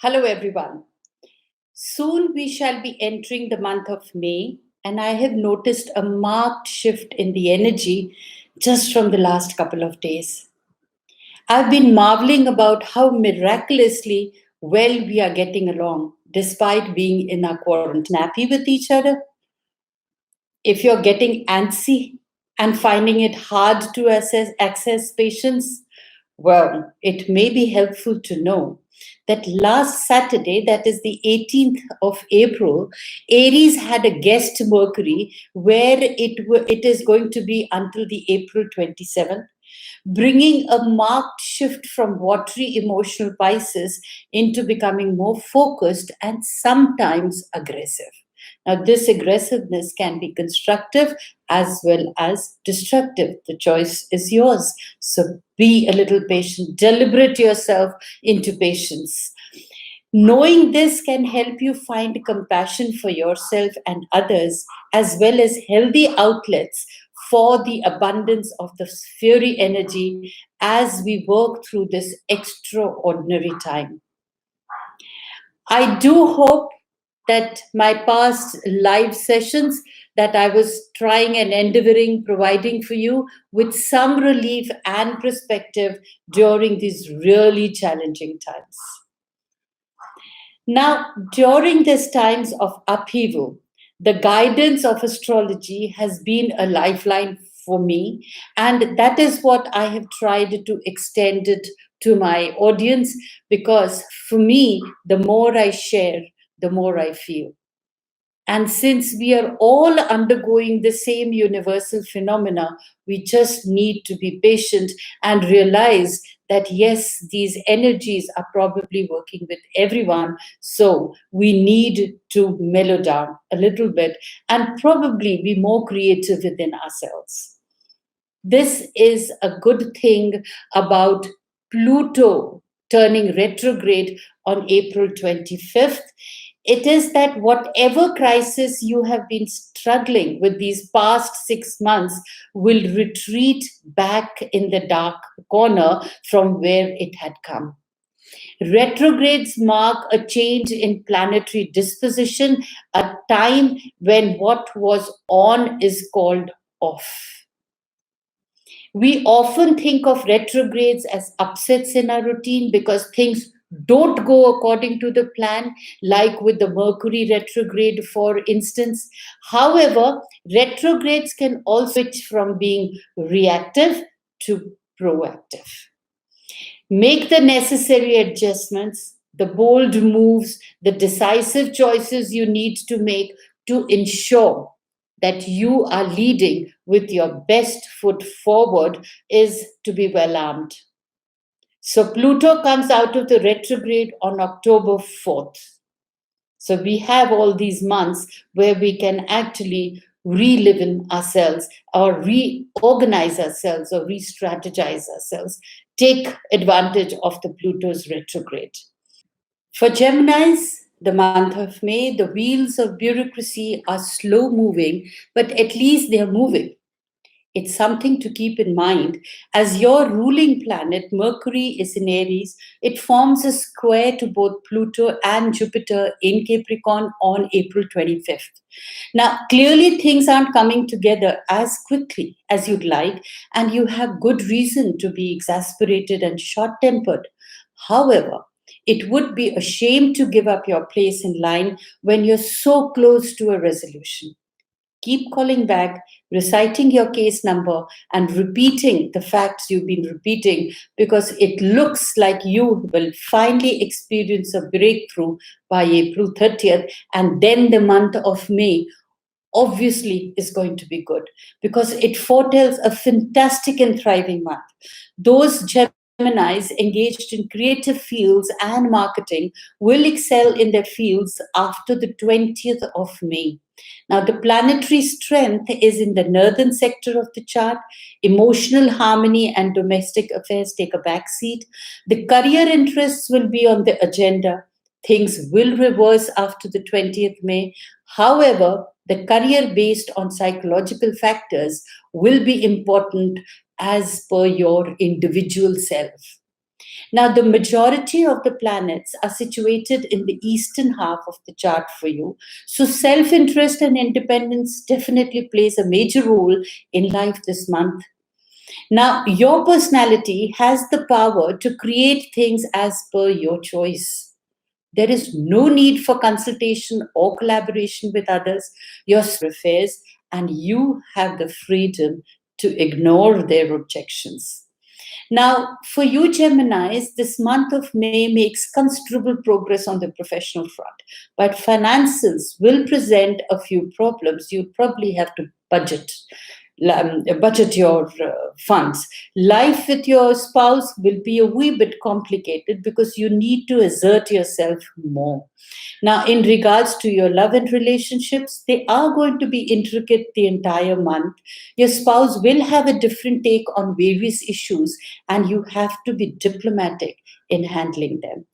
Hello, everyone. Soon we shall be entering the month of May, and I have noticed a marked shift in the energy just from the last couple of days. I've been marveling about how miraculously well we are getting along, despite being in our quarantine. Happy with each other? If you're getting antsy and finding it hard to access patients, well, it may be helpful to know that last Saturday, that is the 18th of April, Aries had a guest Mercury where it is going to be until the April 27th, bringing a marked shift from watery emotional Pisces into becoming more focused and sometimes aggressive. Now, this aggressiveness can be constructive as well as destructive. The choice is yours. So be a little patient, deliberate yourself into patience. Knowing this can help you find compassion for yourself and others, as well as healthy outlets for the abundance of the fiery energy as we work through this extraordinary time. I do hope that my past live sessions that I was trying and endeavoring providing for you with some relief and perspective during these really challenging times. Now, during these times of upheaval, the guidance of astrology has been a lifeline for me, and that is what I have tried to extend it to my audience because for me, the more I share, the more I feel. And since we are all undergoing the same universal phenomena, we just need to be patient and realize that yes, these energies are probably working with everyone. So we need to mellow down a little bit and probably be more creative within ourselves. This is a good thing about Pluto turning retrograde on April 25th. It is that whatever crisis you have been struggling with these past 6 months will retreat back in the dark corner from where it had come. Retrogrades mark a change in planetary disposition, a time when what was on is called off. We often think of retrogrades as upsets in our routine because things don't go according to the plan, like with the Mercury retrograde, for instance. However, retrogrades can also switch from being reactive to proactive. Make the necessary adjustments, the bold moves, the decisive choices you need to make to ensure that you are leading with your best foot forward is to be well armed. So Pluto comes out of the retrograde on October 4th. So we have all these months where we can actually relive in ourselves or reorganize ourselves or re-strategize ourselves, take advantage of the Pluto's retrograde. For Geminis, the month of May, the wheels of bureaucracy are slow moving, but at least they are moving. It's something to keep in mind. As your ruling planet, Mercury, is in Aries, it forms a square to both Pluto and Jupiter in Capricorn on April 25th. Now, clearly, things aren't coming together as quickly as you'd like, and you have good reason to be exasperated and short tempered. However, it would be a shame to give up your place in line when you're so close to a resolution. Keep calling back, reciting your case number, and repeating the facts you've been repeating because it looks like you will finally experience a breakthrough by April 30th. And then the month of May obviously is going to be good because it foretells a fantastic and thriving month. Those Geminis engaged in creative fields and marketing will excel in their fields after the 20th of May. Now, the planetary strength is in the northern sector of the chart. Emotional harmony and domestic affairs take a back seat. The career interests will be on the agenda. Things will reverse after the 20th May. However, the career based on psychological factors will be important as per your individual self. Now, the majority of the planets are situated in the eastern half of the chart for you. So, self interest and independence definitely plays a major role in life this month. Now, your personality has the power to create things as per your choice. There is no need for consultation or collaboration with others. Your affairs, and you have the freedom to ignore their objections. Now, for you, Geminis, this month of May makes considerable progress on the professional front, but finances will present a few problems. You probably have to budget your funds. Life with your spouse will be a wee bit complicated because you need to exert yourself more. Now, in regards to your love and relationships, they are going to be intricate the entire month. Your spouse will have a different take on various issues, and you have to be diplomatic in handling them.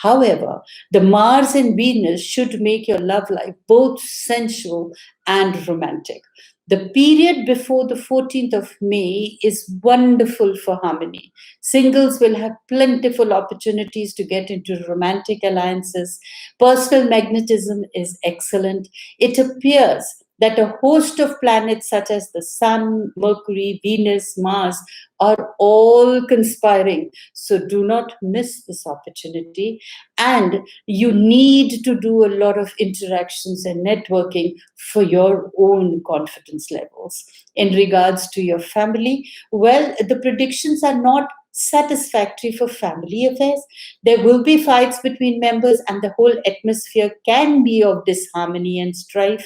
However, the Mars and Venus should make your love life both sensual and romantic. The period before the 14th of May is wonderful for harmony. Singles will have plentiful opportunities to get into romantic alliances. Personal magnetism is excellent. It appears that a host of planets such as the Sun, Mercury, Venus, Mars are all conspiring. So do not miss this opportunity. And you need to do a lot of interactions and networking for your own confidence levels. In regards to your family, well, the predictions are not satisfactory for family affairs. There will be fights between members, and the whole atmosphere can be of disharmony and strife.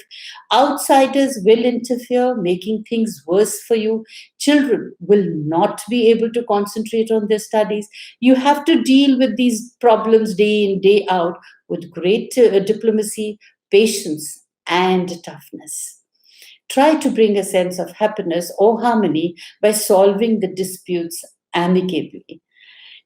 Outsiders will interfere, making things worse for you. Children will not be able to concentrate on their studies. You have to deal with these problems day in, day out with great diplomacy, patience, and toughness. Try to bring a sense of happiness or harmony by solving the disputes amicably.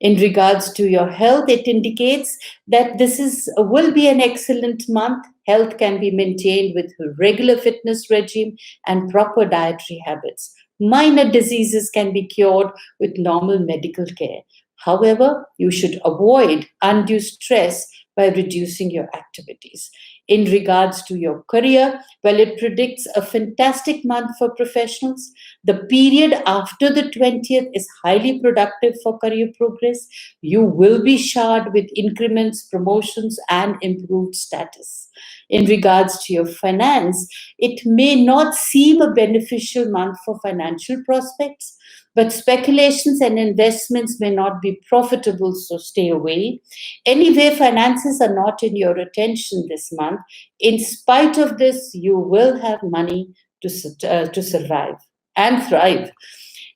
In regards to your health, it indicates that this is will be an excellent month. Health can be maintained with a regular fitness regime and proper dietary habits. Minor diseases can be cured with normal medical care. However, you should avoid undue stress by reducing your activities. In regards to your career, well, it predicts a fantastic month for professionals. The period after the 20th is highly productive for career progress. You will be showered with increments, promotions, and improved status. In regards to your finance, it may not seem a beneficial month for financial prospects, but speculations and investments may not be profitable, so stay away. Anyway, finances are not in your attention this month. In spite of this, you will have money to survive and thrive.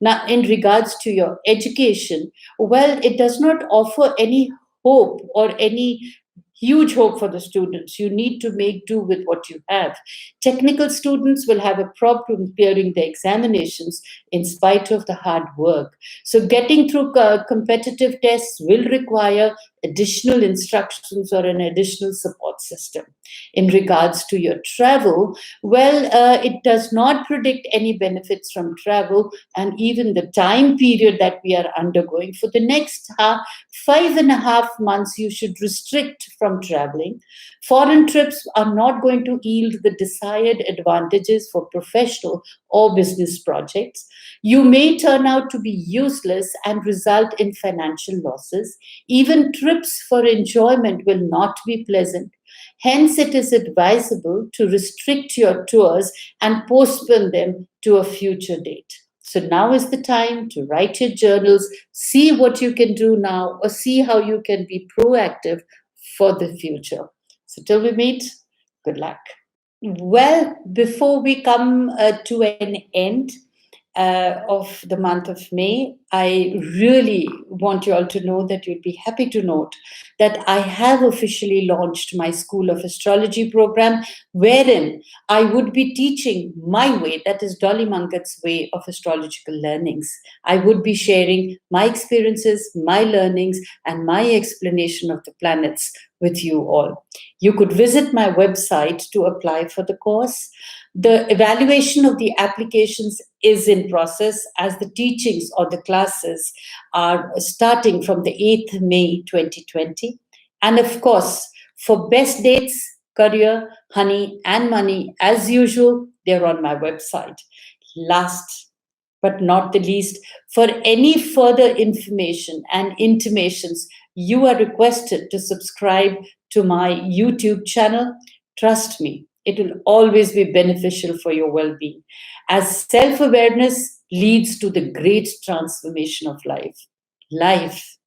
Now, in regards to your education, well, it does not offer any hope or any huge hope for the students. You need to make do with what you have. Technical students will have a problem clearing the examinations in spite of the hard work. So, getting through competitive tests will require additional instructions or an additional support system. In regards to your travel, well, it does not predict any benefits from travel, and even the time period that we are undergoing for the next 5.5 months, you should restrict from traveling. Foreign trips are not going to yield the desired advantages for professional or business projects. You may turn out to be useless and result in financial losses. Even trips for enjoyment will not be pleasant. Hence, it is advisable to restrict your tours and postpone them to a future date. So now is the time to write your journals, see what you can do now, or see how you can be proactive for the future. So till we meet, good luck. Well, before we come to an end of the month of May, I really want you all to know that you'll be happy to note that I have officially launched my School of Astrology program, wherein I would be teaching my way, that is Dolly Mangat's way of astrological learnings. I would be sharing my experiences, my learnings, and my explanation of the planets with you all. You could visit my website to apply for the course. The evaluation of the applications is in process as the teachings or the classes are starting from the 8th May 2020. And of course, for best dates, career, honey, and money, as usual, they're on my website. Last but not the least, for any further information and intimations, you are requested to subscribe to my YouTube channel. Trust me, it will always be beneficial for your well being, as self awareness leads to the great transformation of life. Life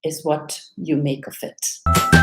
is what you make of it.